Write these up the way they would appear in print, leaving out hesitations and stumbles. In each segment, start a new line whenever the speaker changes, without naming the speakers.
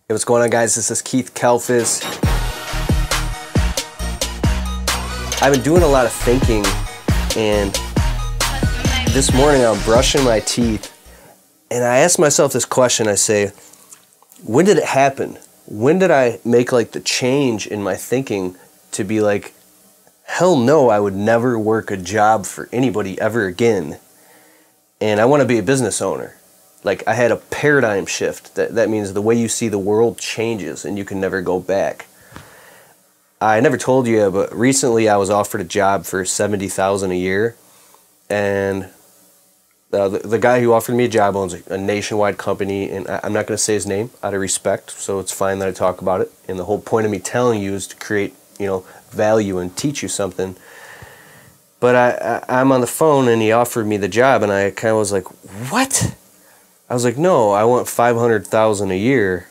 Hey, what's going on, guys? This is Keith Kalfas. I've been doing a lot of thinking, and this morning I'm brushing my teeth, and I asked myself this question. I say, when did it happen? When did I make like the change in my thinking to be like, hell no, I would never work a job for anybody ever again, and I want to be a business owner. Like, I had a paradigm shift. That means the way you see the world changes and you can never go back. I never told you, but recently I was offered a job for $70,000 a year, and the guy who offered me a job owns a nationwide company, and I'm not going to say his name out of respect, so it's fine that I talk about it. And the whole point of me telling you is to create, value and teach you something. But I'm on the phone, and he offered me the job, and I kind of was like, what? I was like, no, I want $500,000 a year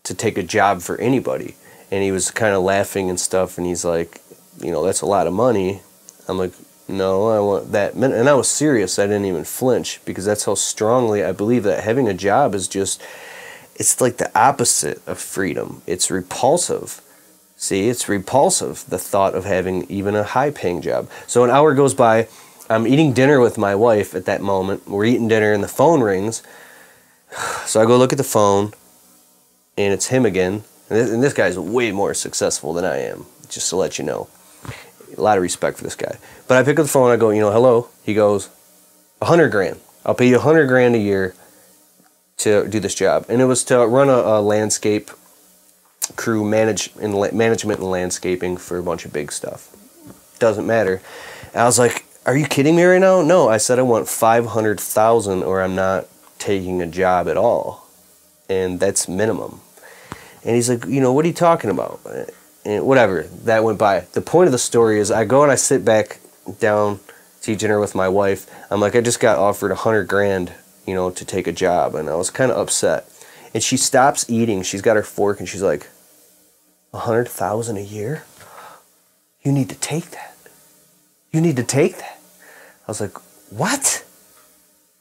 to take a job for anybody. And he was kind of laughing and stuff, and he's like, that's a lot of money. I'm like, no, I want that. And I was serious. I didn't even flinch, because that's how strongly I believe that having a job is just, it's like the opposite of freedom. It's repulsive. See, it's repulsive, the thought of having even a high-paying job. So an hour goes by. I'm eating dinner with my wife at that moment. We're eating dinner and the phone rings. So I go look at the phone, and it's him again. And this guy's way more successful than I am, just to let you know. A lot of respect for this guy. But I pick up the phone, I go, hello. He goes, $100,000. I'll pay you $100,000 a year to do this job. And it was to run a landscape crew, management and landscaping for a bunch of big stuff. Doesn't matter. And I was like, are you kidding me right now? No, I said I want $500,000 or I'm not taking a job at all. And that's minimum. And he's like, what are you talking about? And whatever, that went by. The point of the story is I go and I sit back down to eat dinner with my wife. I'm like, I just got offered $100,000, to take a job. And I was kind of upset. And she stops eating. She's got her fork and she's like, $100,000 a year? You need to take that. You need to take that. I was like, what?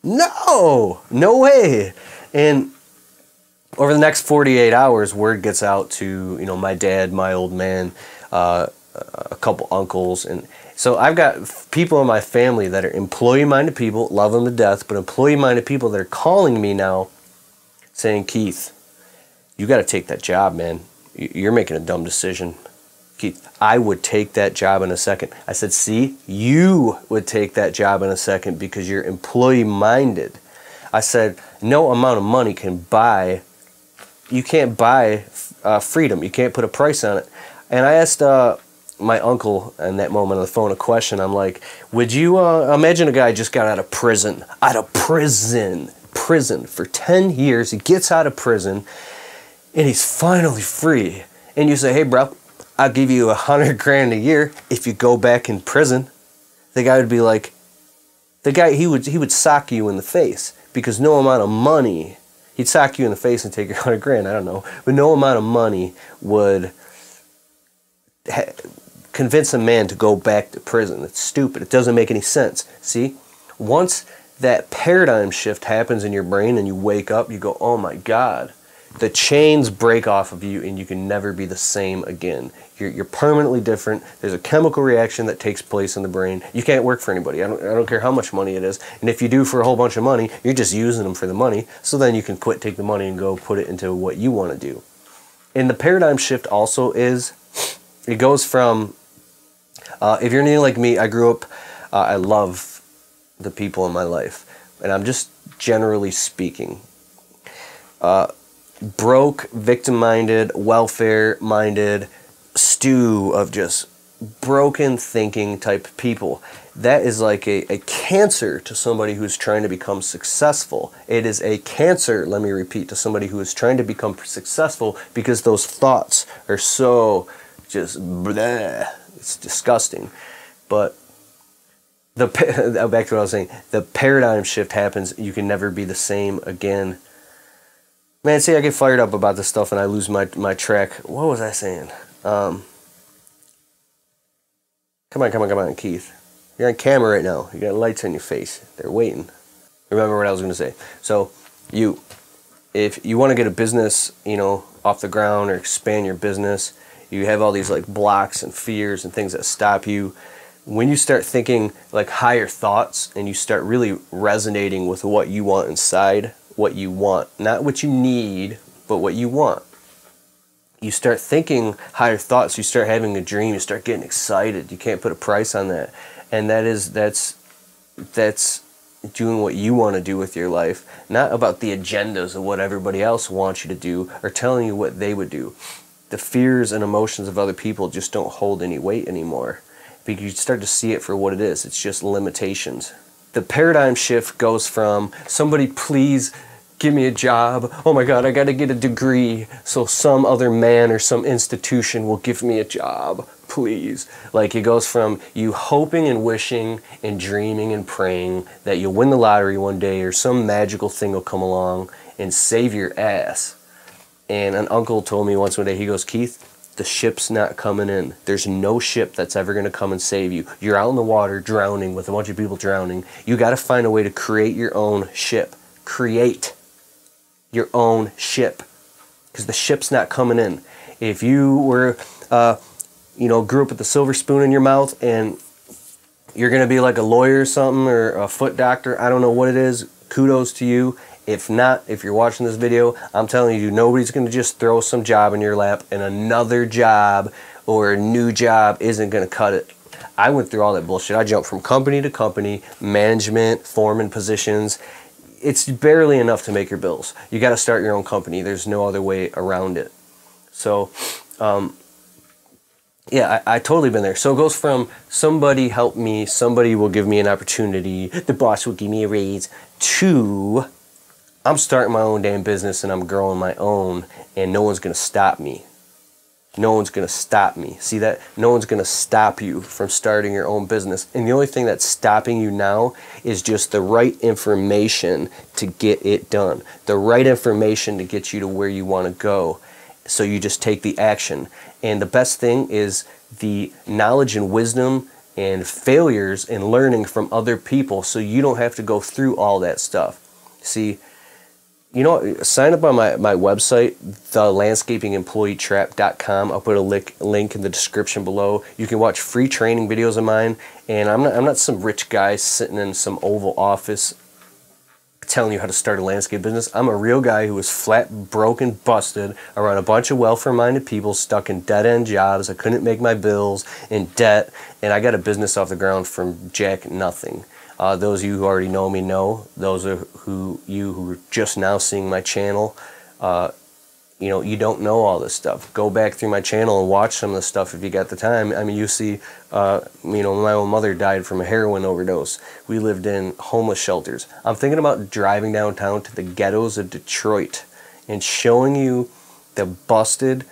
No way. And over the next 48 hours, word gets out to, my dad, my old man, a couple uncles. And so I've got people in my family that are employee-minded people, love them to death, but employee-minded people that are calling me now saying, Keith, you got to take that job, man. You're making a dumb decision. Keith, I would take that job in a second. I said, see, you would take that job in a second because you're employee-minded. I said, no amount of money can buy, you can't buy freedom. You can't put a price on it. And I asked my uncle in that moment on the phone a question. I'm like, would you imagine a guy just got out of prison for 10 years. He gets out of prison, and he's finally free. And you say, hey, bro, I'll give you $100,000 a year if you go back in prison. The guy would be like, he would sock you in the face, because no amount of money, he'd sock you in the face and take your $100,000, I don't know, but no amount of money would convince a man to go back to prison. It's stupid. It doesn't make any sense. See, once that paradigm shift happens in your brain and you wake up, you go, oh my God. The chains break off of you and you can never be the same again. You're permanently different. There's a chemical reaction that takes place in the brain. You can't work for anybody. I don't care how much money it is. And if you do for a whole bunch of money, you're just using them for the money. So then you can quit, take the money, and go put it into what you want to do. And the paradigm shift also is, it goes from, if you're anything like me, I grew up, I love the people in my life. And I'm just generally speaking, broke, victim-minded, welfare-minded stew of just broken thinking type people. That is like a cancer to somebody who's trying to become successful. It is a cancer, let me repeat, to somebody who is trying to become successful, because those thoughts are so just bleh. It's disgusting. But back to what I was saying, the paradigm shift happens. You can never be the same again. Man, see, I get fired up about this stuff and I lose my track. What was I saying? Come on, Keith. You're on camera right now. You got lights on your face. They're waiting. Remember what I was going to say. So, if you want to get a business, you know, off the ground or expand your business, you have all these like blocks and fears and things that stop you. When you start thinking like higher thoughts and you start really resonating with what you want inside, what you want, not what you need, but what you want. You start thinking higher thoughts, you start having a dream, you start getting excited. You can't put a price on that. And that's doing what you want to do with your life, not about the agendas of what everybody else wants you to do or telling you what they would do. The fears and emotions of other people just don't hold any weight anymore, because you start to see it for what it is. It's just limitations. The paradigm shift goes from, somebody please give me a job, oh my God, I got to get a degree so some other man or some institution will give me a job, please. Like, it goes from you hoping and wishing and dreaming and praying that you'll win the lottery one day or some magical thing will come along and save your ass. And an uncle told me once one day, he goes, Keith, the ship's not coming in. There's no ship that's ever going to come and save you. You're out in the water drowning with a bunch of people drowning. You got to find a way to create your own ship. Create your own ship, because the ship's not coming in. If you were, grew up with a silver spoon in your mouth and you're going to be like a lawyer or something, or a foot doctor, I don't know what it is, kudos to you. If not, if you're watching this video, I'm telling you, nobody's going to just throw some job in your lap and another job or a new job isn't going to cut it. I went through all that bullshit. I jumped from company to company, management, foreman positions. It's barely enough to make your bills. You got to start your own company. There's no other way around it. So, yeah, I totally been there. So it goes from somebody help me, somebody will give me an opportunity, the boss will give me a raise, to I'm starting my own damn business and I'm growing my own and no one's going to stop me. No one's going to stop me. See that? No one's going to stop you from starting your own business. And the only thing that's stopping you now is just the right information to get it done. The right information to get you to where you want to go. So you just take the action. And the best thing is the knowledge and wisdom and failures and learning from other people, so you don't have to go through all that stuff. See, you know, sign up on my website, thelandscapingemployeetrap.com. I'll put a link in the description below. You can watch free training videos of mine, and I'm not some rich guy sitting in some Oval Office telling you how to start a landscape business. I'm a real guy who was flat, broken, busted around a bunch of welfare-minded people stuck in dead-end jobs. I couldn't make my bills, in debt, and I got a business off the ground from jack nothing. Those of you who already know me know. Those who are just now seeing my channel, you know, you don't know all this stuff. Go back through my channel and watch some of the stuff if you got the time. I mean, you see, you know, my own mother died from a heroin overdose. We lived in homeless shelters. I'm thinking about driving downtown to the ghettos of Detroit and showing you the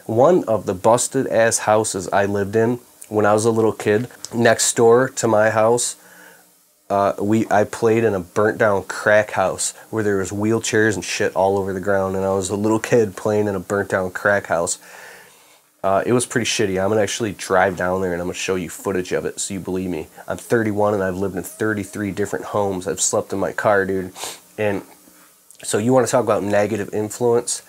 one of the busted ass houses I lived in when I was a little kid. Next door to my house, I played in a burnt down crack house where there was wheelchairs and shit all over the ground, and I was a little kid playing in a burnt down crack house. It was pretty shitty. I'm gonna actually drive down there and I'm gonna show you footage of it so you believe me. I'm 31 and I've lived in 33 different homes. I've slept in my car, dude. And so you want to talk about negative influence?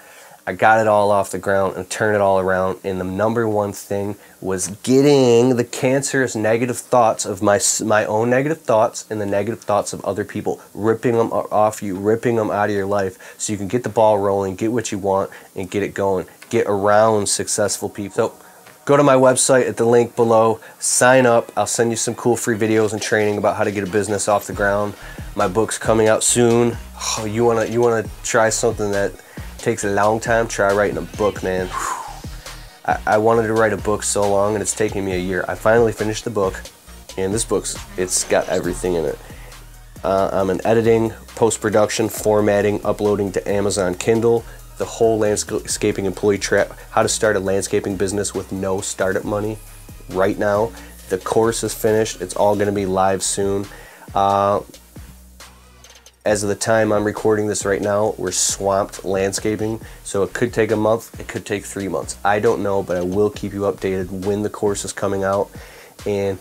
I got it all off the ground and turned it all around, and the number one thing was getting the cancerous negative thoughts of my own negative thoughts and the negative thoughts of other people, ripping them off you, ripping them out of your life, so you can get the ball rolling, get what you want, and get it going. Get around successful people. So go to my website at the link below, sign up. I'll send you some cool free videos and training about how to get a business off the ground. My book's coming out soon. Oh, you wanna try something that takes a long time? Try writing a book, man. I wanted to write a book so long, and it's taking me a year. I finally finished the book, and this it's got everything in it. I'm in editing, post-production, formatting, uploading to Amazon Kindle, the whole Landscaping Employee Trap, how to start a landscaping business with no startup money right now. The course is finished. It's all going to be live soon. As of the time I'm recording this right now, we're swamped landscaping, so it could take a month, it could take 3 months. I don't know, but I will keep you updated when the course is coming out. And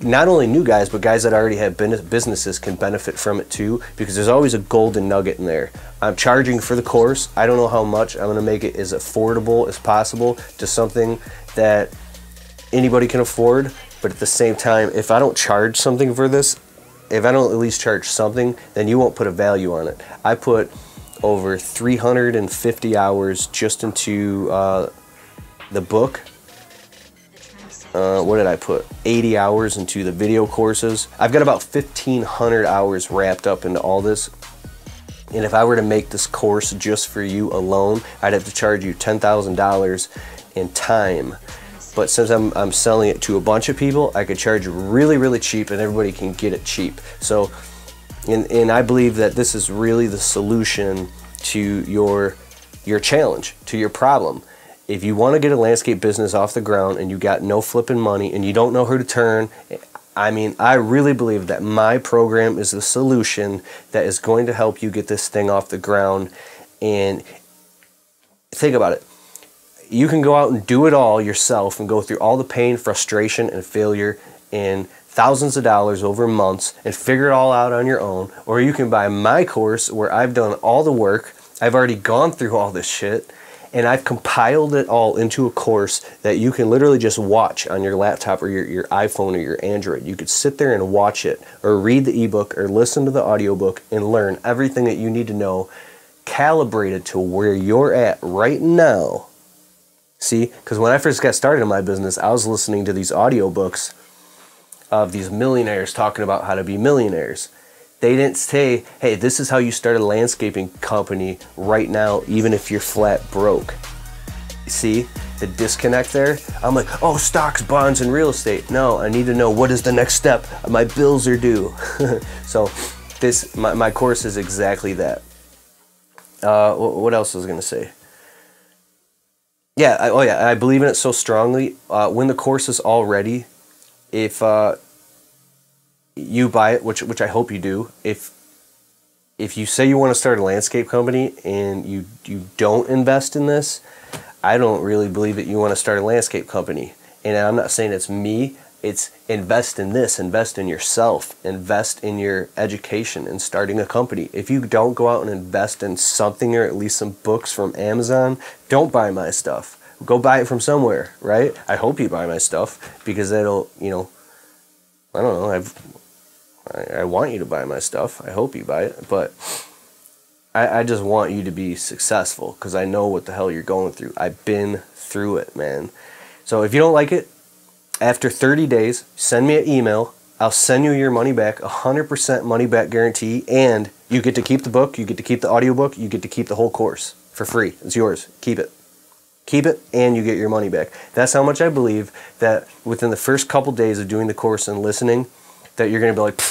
not only new guys, but guys that already have businesses can benefit from it too, because there's always a golden nugget in there. I'm charging for the course. I don't know how much. I'm going to make it as affordable as possible to something that anybody can afford. But at the same time, if I don't charge something for this, if I don't at least charge something, then you won't put a value on it. I put over 350 hours just into the book. What did I put? 80 hours into the video courses. I've got about 1,500 hours wrapped up into all this. And if I were to make this course just for you alone, I'd have to charge you $10,000 in time. But since I'm selling it to a bunch of people, I could charge really, really cheap and everybody can get it cheap. So, and I believe that this is really the solution to your challenge, to your problem. If you want to get a landscape business off the ground and you got no flipping money and you don't know who to turn, I mean, I really believe that my program is the solution that is going to help you get this thing off the ground. And think about it. You can go out and do it all yourself and go through all the pain, frustration, and failure and thousands of dollars over months and figure it all out on your own. Or you can buy my course where I've done all the work. I've already gone through all this shit and I've compiled it all into a course that you can literally just watch on your laptop or your iPhone or your Android. You could sit there and watch it or read the ebook or listen to the audiobook and learn everything that you need to know, calibrated to where you're at right now. See, because when I first got started in my business, I was listening to these audiobooks of these millionaires talking about how to be millionaires. They didn't say, hey, this is how you start a landscaping company right now, even if you're flat broke. See the disconnect there? I'm like, oh, stocks, bonds, and real estate. No, I need to know what is the next step. My bills are due. So this, my course is exactly that. What else was I going to say? Yeah, I believe in it so strongly. When the course is all ready, if you buy it, which I hope you do, if you say you want to start a landscape company and you don't invest in this, I don't really believe that you want to start a landscape company. And I'm not saying it's me. It's invest in this, invest in yourself, invest in your education and starting a company. If you don't go out and invest in something or at least some books from Amazon, don't buy my stuff. Go buy it from somewhere, right? I hope you buy my stuff because that'll, you know, I don't know, I want you to buy my stuff. I hope you buy it, but I just want you to be successful because I know what the hell you're going through. I've been through it, man. So if you don't like it, after 30 days, send me an email. I'll send you your money back, 100% money back guarantee, and you get to keep the book, you get to keep the audiobook, you get to keep the whole course for free. It's yours. Keep it. Keep it, and you get your money back. That's how much I believe that within the first couple days of doing the course and listening, that you're going to be like,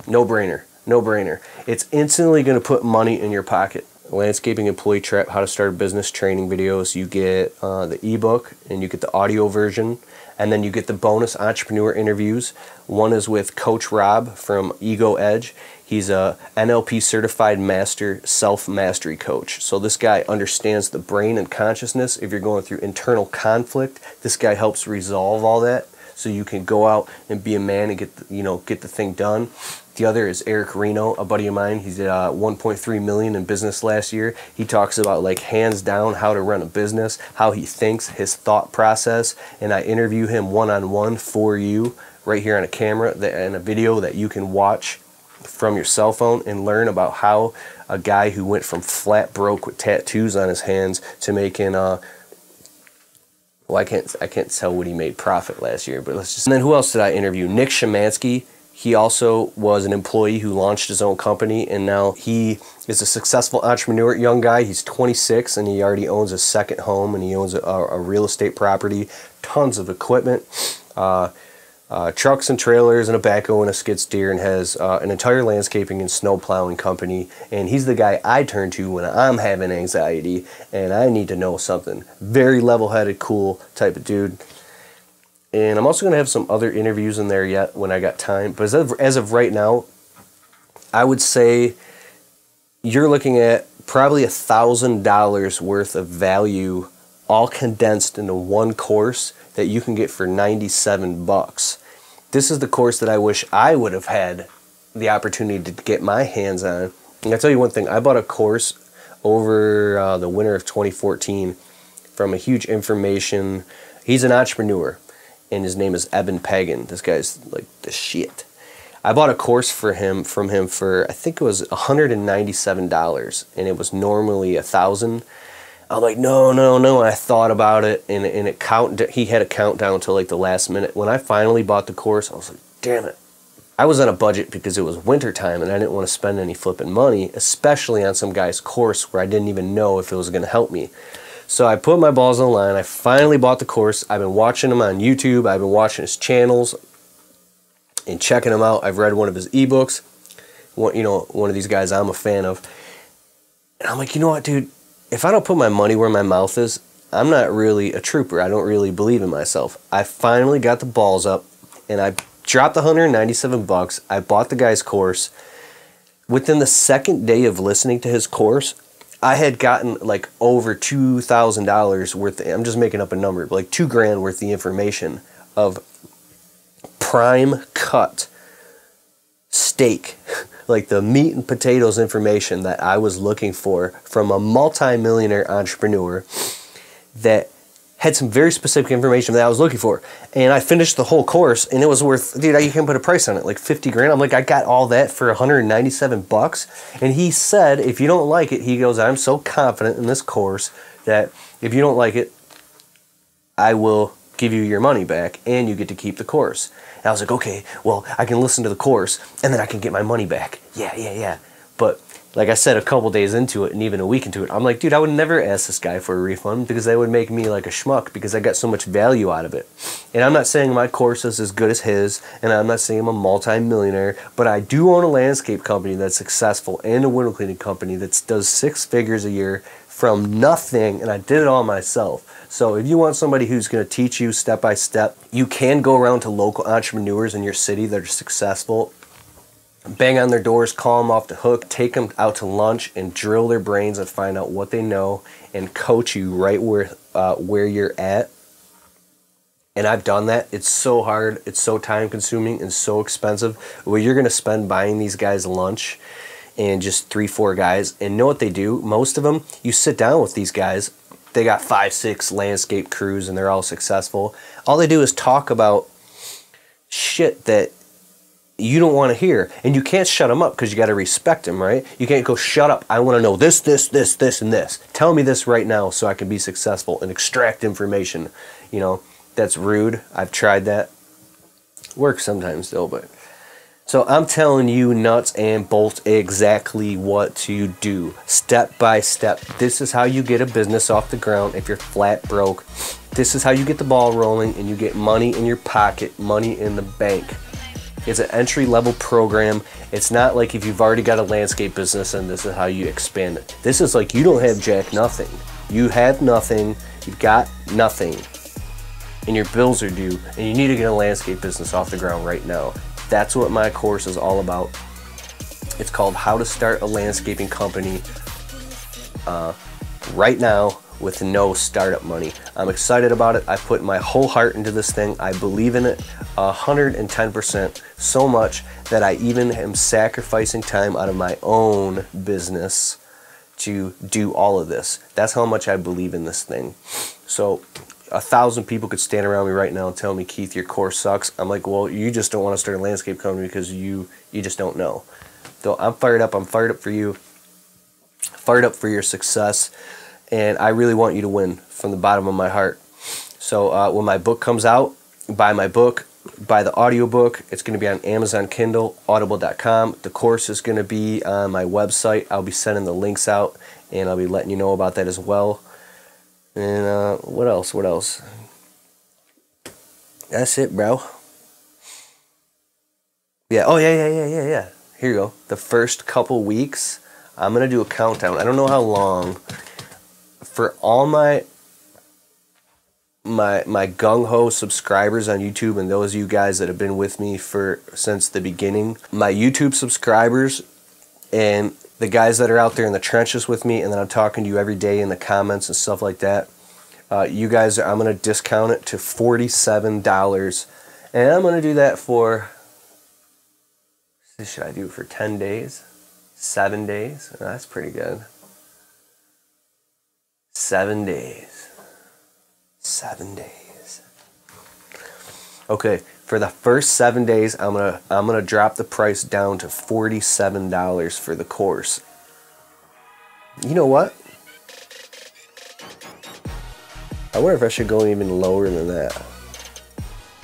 no brainer, no brainer. It's instantly going to put money in your pocket. Landscaping Employee Trap, How to Start a Business training videos. You get the ebook and you get the audio version, and then you get the bonus entrepreneur interviews. One is with Coach Rob from Ego Edge. He's a NLP certified master self-mastery coach. So this guy understands the brain and consciousness. If you're going through internal conflict, this guy helps resolve all that so you can go out and be a man and get the thing done. The other is Eric Reno, a buddy of mine. He's at 1.3 million in business last year. He talks about, like, hands down how to run a business, how he thinks, his thought process, and I interview him one-on-one for you right here on a camera and a video that you can watch from your cell phone and learn about how a guy who went from flat broke with tattoos on his hands to making well, I can't tell what he made profit last year, but let's just. And then who else did I interview? Nick Shemansky. He also was an employee who launched his own company, and now he is a successful entrepreneur, young guy. He's 26, and he already owns a second home, and he owns a real estate property, tons of equipment, trucks and trailers, and a backhoe and a skid steer, and has an entire landscaping and snow plowing company. And he's the guy I turn to when I'm having anxiety and I need to know something. Very level-headed, cool type of dude. And I'm also going to have some other interviews in there yet when I got time. But as of right now, I would say you're looking at probably $1,000 worth of value all condensed into one course that you can get for $97. this is the course that I wish I would have had the opportunity to get my hands on. And I'll tell you one thing, I bought a course over the winter of 2014 from a huge information, he's an entrepreneur, and his name is Eben Pagan. This guy's like the shit. I bought a course from him for, I think it was $197, and it was normally $1,000. I'm like, no. And I thought about it, and he had a countdown until like the last minute. When I finally bought the course, I was like, damn it. I was on a budget because it was winter time, and I didn't want to spend any flipping money, especially on some guy's course where I didn't even know if it was going to help me. So I put my balls on the line. I finally bought the course. I've been watching him on YouTube. I've been watching his channels and checking him out. I've read one of his ebooks. One of these guys I'm a fan of. And I'm like, you know what, dude? If I don't put my money where my mouth is, I'm not really a trooper. I don't really believe in myself. I finally got the balls up, and I dropped the $197. I bought the guy's course. Within the second day of listening to his course, I had gotten like over $2,000 worth, I'm just making up a number, like $2,000 worth of information of prime cut steak, like the meat and potatoes information that I was looking for from a multi-millionaire entrepreneur that had some very specific information that I was looking for. And I finished the whole course, and it was worth, dude, you can't put a price on it, like $50,000. I'm like, I got all that for $197. And he said, if you don't like it, he goes, I'm so confident in this course that if you don't like it, I will give you your money back, and you get to keep the course. And I was like, okay, well, I can listen to the course, and then I can get my money back. Yeah. But like I said, a couple days into it, and even a week into it, I'm like, dude, I would never ask this guy for a refund, because that would make me like a schmuck, because I got so much value out of it. And I'm not saying my course is as good as his, and I'm not saying I'm a multi-millionaire, but I do own a landscape company that's successful, and a window cleaning company that does 6 figures a year from nothing, and I did it all myself. So if you want somebody who's going to teach you step by step, you can go around to local entrepreneurs in your city that are successful, bang on their doors, call them off the hook, take them out to lunch, and drill their brains and find out what they know, and coach you right where you're at. And I've done that. It's so hard, it's so time consuming, and so expensive. Well, you're going to spend buying these guys lunch, and just 3-4 guys, and know what they do? Most of them, you sit down with these guys, they got 5-6 landscape crews, and they're all successful. All they do is talk about shit that you don't want to hear, and you can't shut them up, because you got to respect them, right? You can't go, shut up, I want to know this, and this. Tell me this right now so I can be successful and extract information. You know, that's rude. I've tried that. Works sometimes though, but... So I'm telling you nuts and bolts exactly what to do, step by step. This is how you get a business off the ground if you're flat broke. This is how you get the ball rolling, and you get money in your pocket, money in the bank. It's an entry-level program. It's not like if you've already got a landscape business and this is how you expand it. This is like you don't have jack nothing. You have nothing, you've got nothing, and your bills are due, and you need to get a landscape business off the ground right now. That's what my course is all about. It's called How to Start a Landscaping Company right now with no startup money. I'm excited about it. I put my whole heart into this thing. I believe in it 110%, so much that I even am sacrificing time out of my own business to do all of this. That's how much I believe in this thing. So 1,000 people could stand around me right now and tell me, Keith, your course sucks. I'm like, well, you just don't want to start a landscape company because you just don't know. So I'm fired up. I'm fired up for you. Fired up for your success. And I really want you to win from the bottom of my heart. So when my book comes out, buy my book. Buy the audiobook. It's going to be on Amazon Kindle, audible.com. The course is going to be on my website. I'll be sending the links out, and I'll be letting you know about that as well. And what else? That's it, bro. Yeah. Oh, yeah. Here you go. The first couple weeks, I'm going to do a countdown. I don't know how long. For all my gung-ho subscribers on YouTube, and those of you guys that have been with me since the beginning, my YouTube subscribers and the guys that are out there in the trenches with me, and then I'm talking to you every day in the comments and stuff like that, you guys, I'm going to discount it to $47 And I'm going to do that for, should I do it for 10 days? 7 days? Oh, that's pretty good. 7 days. 7 days. Okay, for the first 7 days, I'm gonna drop the price down to $47 for the course. You know what? I wonder if I should go even lower than that.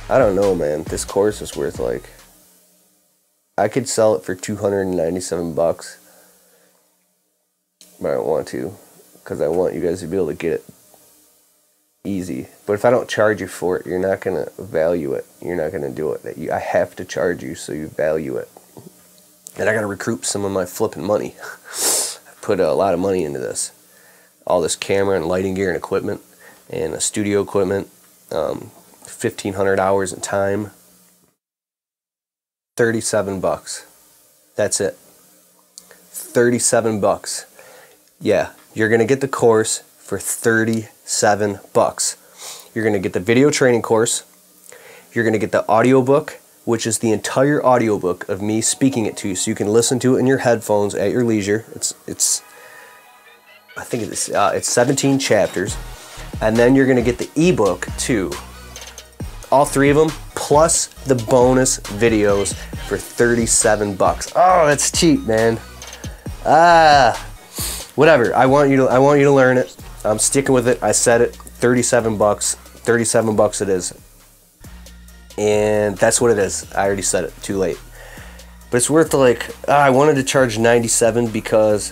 I don't know, man. This course is worth like, I could sell it for $297, but I don't want to, because I want you guys to be able to get it easy. But if I don't charge you for it, you're not going to value it. You're not going to do it. I have to charge you so you value it. And I got to recoup some of my flipping money. I put a lot of money into this. All this camera and lighting gear and equipment and studio equipment. 1,500 hours in time. $37. That's it. $37. Yeah, you're going to get the course for $37. You're going to get the video training course. You're going to get the audiobook, which is the entire audiobook of me speaking it to you, so you can listen to it in your headphones at your leisure. I think it's 17 chapters. And then you're going to get the ebook too. All 3 of them, plus the bonus videos for $37. Oh, that's cheap, man. Whatever. I want you to learn it. I'm sticking with it. I said it. $37. $37 it is. And that's what it is. I already said it. Too late. But it's worth like, I wanted to charge $97 because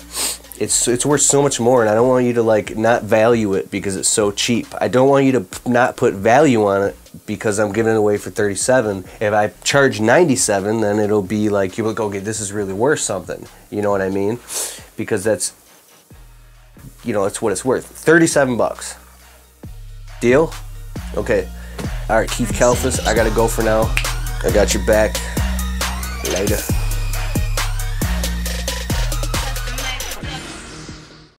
it's worth so much more, and I don't want you to like not value it because it's so cheap. I don't want you to not put value on it because I'm giving it away for $37. If I charge $97, then it'll be like, you'll go, okay, this is really worth something. You know what I mean? Because that's, you know, it's what it's worth. $37. Deal? Okay. All right, Keith Kalfas, I gotta go for now. I got your back. Later.